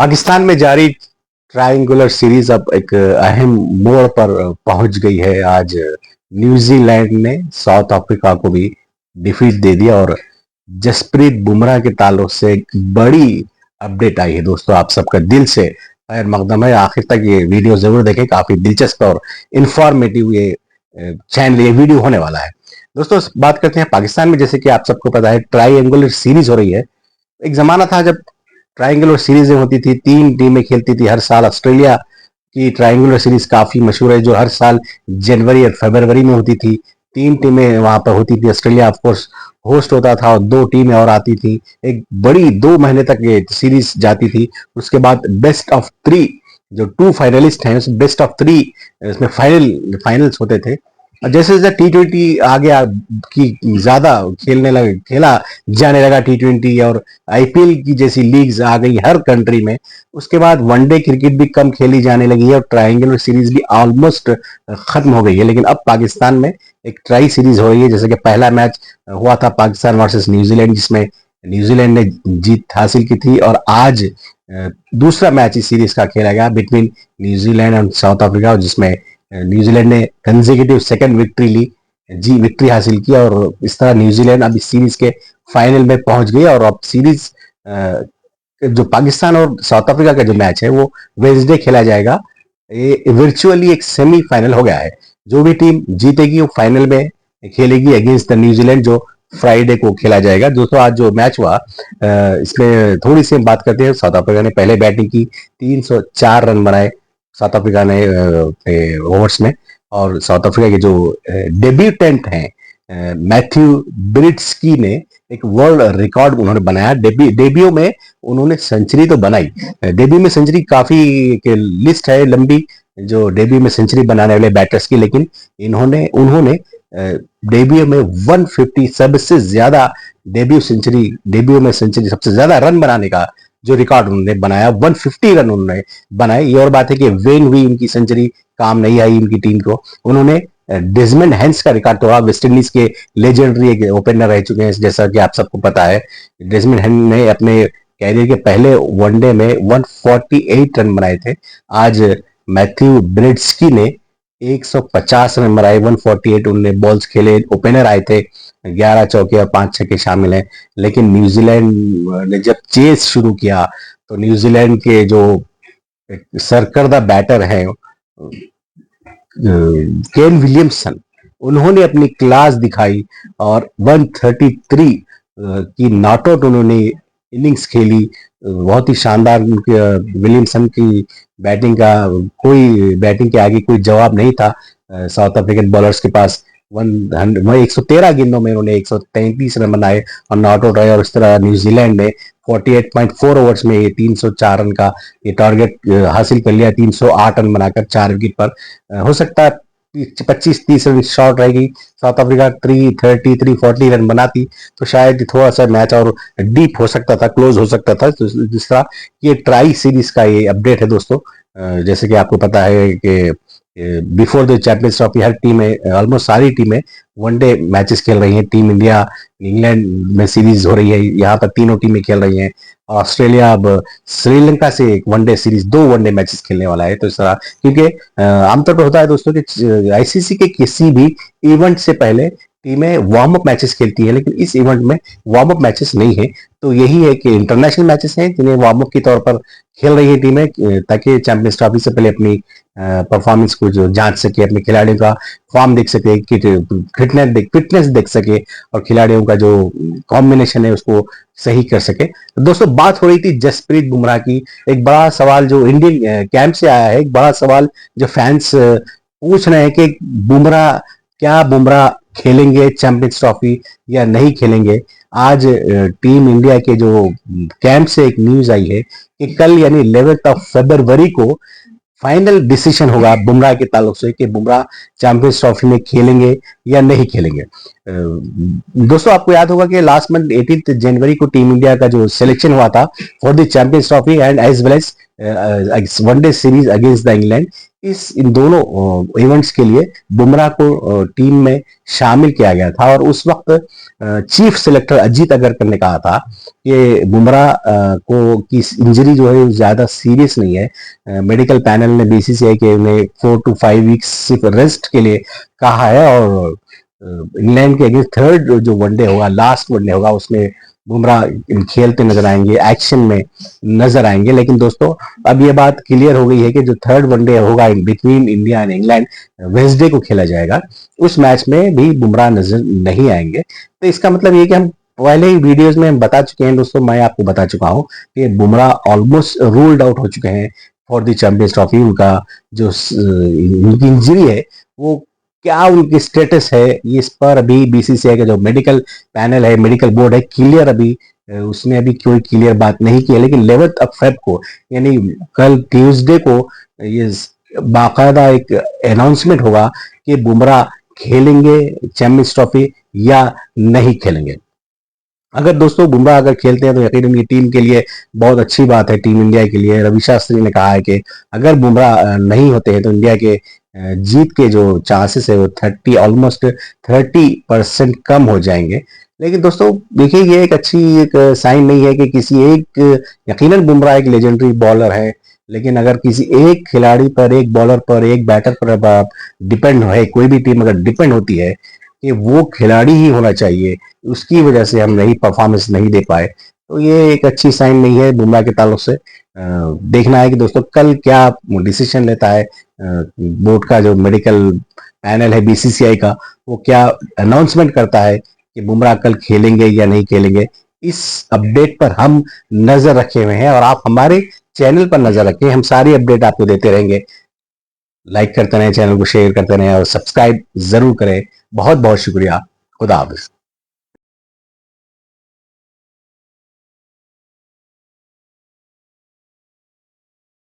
पाकिस्तान में जारी triangular series अब एक अहम मोड़ पर पहुंच गई है। आज न्यूजीलैंड ने साउथ अफ्रीका को भी डिफीट दे दिया और जसप्रीत बुमराह के ताल्लुक से एक बड़ी अपडेट आई है। दोस्तों, आप सबका दिल से खैर मकदम है, आखिर तक ये वीडियो जरूर देखें। काफी दिलचस्प और इंफॉर्मेटिव ये चैनल ये वीडियो होने वाला है। दोस्तों, बात करते हैं पाकिस्तान में। जैसे कि आप सबको पता है, ट्रायंगुलर सीरीज हो रही है। एक जमाना था जब ट्रायंगुलर सीरीजें होती थी, 3 टीमें खेलती थी हर साल। ऑस्ट्रेलिया की ट्रायंगुलर सीरीज काफी मशहूर है, जो हर साल जनवरी और फरवरी में होती थी। 3 टीमें वहां पर होती थी। ऑस्ट्रेलिया ऑफ कोर्स होस्ट होता था और 2 टीमें और आती थी। एक बड़ी 2 महीने तक ये सीरीज जाती थी। उसके बाद बेस्ट ऑफ 3, जो 2 फाइनलिस्ट हैं, बेस्ट ऑफ 3 इसमें फाइनल्स होते थे। और जैसे जैसे T20 आगे की ज्यादा खेला जाने लगा, T20 और आईपीएल की जैसी लीग्स आ गई हर कंट्री में, उसके बाद वनडे क्रिकेट भी कम खेली जाने लगी है और ट्रायंगुलर सीरीज भी ऑलमोस्ट खत्म हो गई है। लेकिन अब पाकिस्तान में एक ट्राई सीरीज हो रही है। जैसे कि पहला मैच हुआ था पाकिस्तान वर्सेस न्यूजीलैंड, जिसमें न्यूजीलैंड ने जीत हासिल की थी। और आज दूसरा मैच इस सीरीज का खेला गया बिटवीन न्यूजीलैंड और साउथ अफ्रीका, जिसमें न्यूजीलैंड ने कंसेक्यूटिव सेकंड विक्ट्री हासिल की। और इस तरह न्यूजीलैंड अब इस सीरीज के फाइनल में पहुंच गई। और अब सीरीज जो पाकिस्तान और साउथ अफ्रीका का जो मैच है वो वेडनेसडे खेला जाएगा। ये वर्चुअली एक सेमीफाइनल हो गया है। जो भी टीम जीतेगी वो फाइनल में खेलेगी अगेंस्ट द न्यूजीलैंड, जो फ्राइडे को खेला जाएगा। दोस्तों, आज जो मैच हुआ इसमें थोड़ी सी बात करते हैं। साउथ अफ्रीका ने पहले बैटिंग की, 304 रन बनाए साउथ अफ्रीका ने ओवर्स में। और साउथ अफ्रीका के जो डेब्यूटेंट हैं मैथ्यू ब्रिट्सकी ने एक वर्ल्ड रिकॉर्ड उन्होंने बनाया। डेब्यू में उन्होंने सेंचुरी तो बनाई। डेब्यू में सेंचुरी काफी लिस्ट है लंबी, जो डेब्यू में सेंचुरी बनाने वाले बैटर्स की। लेकिन इन्होंने उन्होंने डेब्यू में 150 सबसे ज्यादा डेब्यू में सेंचुरी सबसे ज्यादा रन बनाने का जो रिकॉर्ड उन्होंने बनाया, 150 रन उन्होंने बनाए। ये और बात है कि वेन हुई उनकी सेंचुरी काम नहीं आई उनकी टीम को। उन्होंने डेजमंड हैंस का रिकॉर्ड तोड़ा। वेस्ट इंडीज के लेजेंडरी एक ओपनर रह चुके हैं, जैसा कि आप सबको पता है। डेजमंड हैंस ने अपने कैरियर के पहले वनडे में 148 रन बनाए थे। आज मैथ्यू ब्रिड्सकी ने 150 रन बनाए, 148 उन्होंने बॉल्स खेले। ओपनर आए थे, 11 चौके और 5 छक्के शामिल हैं। लेकिन न्यूजीलैंड ने जब चेस शुरू किया तो न्यूजीलैंड के जो सरकर्दा बैटर हैं केन विलियमसन, उन्होंने अपनी क्लास दिखाई और 133 की नॉट आउट उन्होंने इनिंग्स खेली। बहुत ही शानदार विलियमसन की बैटिंग का कोई बैटिंग के आगे कोई जवाब नहीं था साउथ अफ्रीकन बॉलर्स के पास। 113 गेंदों में उन्होंने 133 रन बनाए और नॉट आउट रहे। और इस तरह न्यूजीलैंड ने 48.4 ओवर्स में ये 304 रन का ये टारगेट हासिल कर लिया, 308 रन बनाकर 4 विकेट पर। हो सकता है 25-30 रन शॉर्ट रहेगी, साउथ अफ्रीका 330 340 रन बनाती तो शायद थोड़ा सा मैच और डीप हो सकता था, क्लोज हो सकता था। तो जिस तरह ये ट्राई सीरीज का ये अपडेट है दोस्तों। जैसे कि आपको पता है कि बिफोर द चैंपियंस ट्रॉफी हर टीमें, ऑलमोस्ट सारी टीमें वनडे मैचेस खेल रही हैं। टीम इंडिया इंग्लैंड में सीरीज हो रही है, यहाँ पर तीनों टीमें खेल रही हैं। ऑस्ट्रेलिया अब श्रीलंका से एक वनडे सीरीज 2 वनडे मैचेस खेलने वाला है। तो इस तरह, क्योंकि आमतौर पर होता है दोस्तों कि आईसीसी के किसी भी इवेंट से पहले टीमें वार्म अप मैचेस खेलती है, लेकिन इस इवेंट में वार्म अप मैचेस नहीं है। तो यही है कि इंटरनेशनल मैचेस हैं जिन्हें वार्म अप के तौर पर खेल रही है टीमें, ताकि चैंपियंस ट्रॉफी से पहले अपनी परफॉर्मेंस को जो जांच सके, अपने खिलाड़ियों का फॉर्म देख सके, फिटनेस देख सके और खिलाड़ियों का जो कॉम्बिनेशन है उसको सही कर सके। तो दोस्तों, बात हो रही थी जसप्रीत बुमराह की। एक बड़ा सवाल जो इंडियन कैंप से आया है, एक बड़ा सवाल जो फैंस पूछ रहे हैं कि बुमराह खेलेंगे चैंपियंस ट्रॉफी या नहीं खेलेंगे। आज टीम इंडिया के जो कैंप से एक न्यूज आई है कि कल यानी 11 फरवरी को फाइनल डिसीजन होगा बुमराह के ताल्लुक से कि बुमराह चैंपियंस ट्रॉफी में खेलेंगे या नहीं खेलेंगे। दोस्तों, आपको याद होगा कि लास्ट मंथ 18 जनवरी को टीम इंडिया का जो सिलेक्शन हुआ था for the Champions Trophy and as well as one day series against the England, इन दोनों इवेंट्स के लिए बुमराह को टीम में शामिल किया गया था। और उस वक्त चीफ सिलेक्टर अजीत अगरकर ने कहा था कि बुमराह को की इंजरी जो है ज्यादा सीरियस नहीं है। मेडिकल पैनल ने बीसीसीआई के उन्हें 4 to 5 वीक्स सिर्फ रेस्ट के लिए कहा है। और इंग्लैंड के अगेंस्ट थर्ड जो वनडे होगा, लास्ट वनडे होगा, उसमें बुमराह खेलते नजर आएंगे, एक्शन में नजर आएंगे। लेकिन दोस्तों अब ये बात क्लियर हो गई है कि जो थर्ड वनडे होगा between India and England, Wednesday को खेला जाएगा, उस मैच में भी बुमराह नजर नहीं आएंगे। तो इसका मतलब ये कि हम पहले ही वीडियोस में हम बता चुके हैं दोस्तों, मैं आपको बता चुका हूं कि बुमराह ऑलमोस्ट रूल्ड आउट हो चुके हैं फॉर द चैंपियंस ट्रॉफी। उनका जो उनकी इंजरी है वो क्या उनकी स्टेटस है, इस पर अभी बीसीसीआई का जो मेडिकल पैनल है, मेडिकल बोर्ड है, क्लियर अभी उसने अभी कोई क्लियर बात नहीं की है। लेकिन 11 फेब को, यानी कल ट्यूसडे को, ये बाकायदा एक अनाउंसमेंट होगा कि बुमराह खेलेंगे चैंपियंस ट्रॉफी या नहीं खेलेंगे। अगर दोस्तों बुमराह अगर खेलते हैं तो यकीनन ये टीम के लिए बहुत अच्छी बात है, टीम इंडिया के लिए। रवि शास्त्री ने कहा है कि अगर बुमराह नहीं होते हैं तो इंडिया के जीत के जो चांसेस है वो 30% कम हो जाएंगे। लेकिन दोस्तों देखिए, ये एक अच्छी एक साइन नहीं है कि किसी एक, यकीनन बुमराह एक लेजेंडरी बॉलर है, लेकिन अगर किसी एक खिलाड़ी पर, एक बॉलर पर, एक बैटर पर आप डिपेंड है, कोई भी टीम अगर डिपेंड होती है कि वो खिलाड़ी ही होना चाहिए, उसकी वजह से हम नहीं परफॉर्मेंस नहीं दे पाए, तो ये एक अच्छी साइन नहीं है बुमराह के ताल्लुक से। देखना है कि दोस्तों कल क्या डिसीजन लेता है बोर्ड का जो मेडिकल पैनल है बीसीसीआई का, वो क्या अनाउंसमेंट करता है कि बुमराह कल खेलेंगे या नहीं खेलेंगे। इस अपडेट पर हम नजर रखे हुए हैं और आप हमारे चैनल पर नजर रखें, हम सारी अपडेट आपको देते रहेंगे। लाइक करते रहें, चैनल को शेयर करते रहें और सब्सक्राइब जरूर करें। बहुत बहुत शुक्रिया। खुदा हाफिज।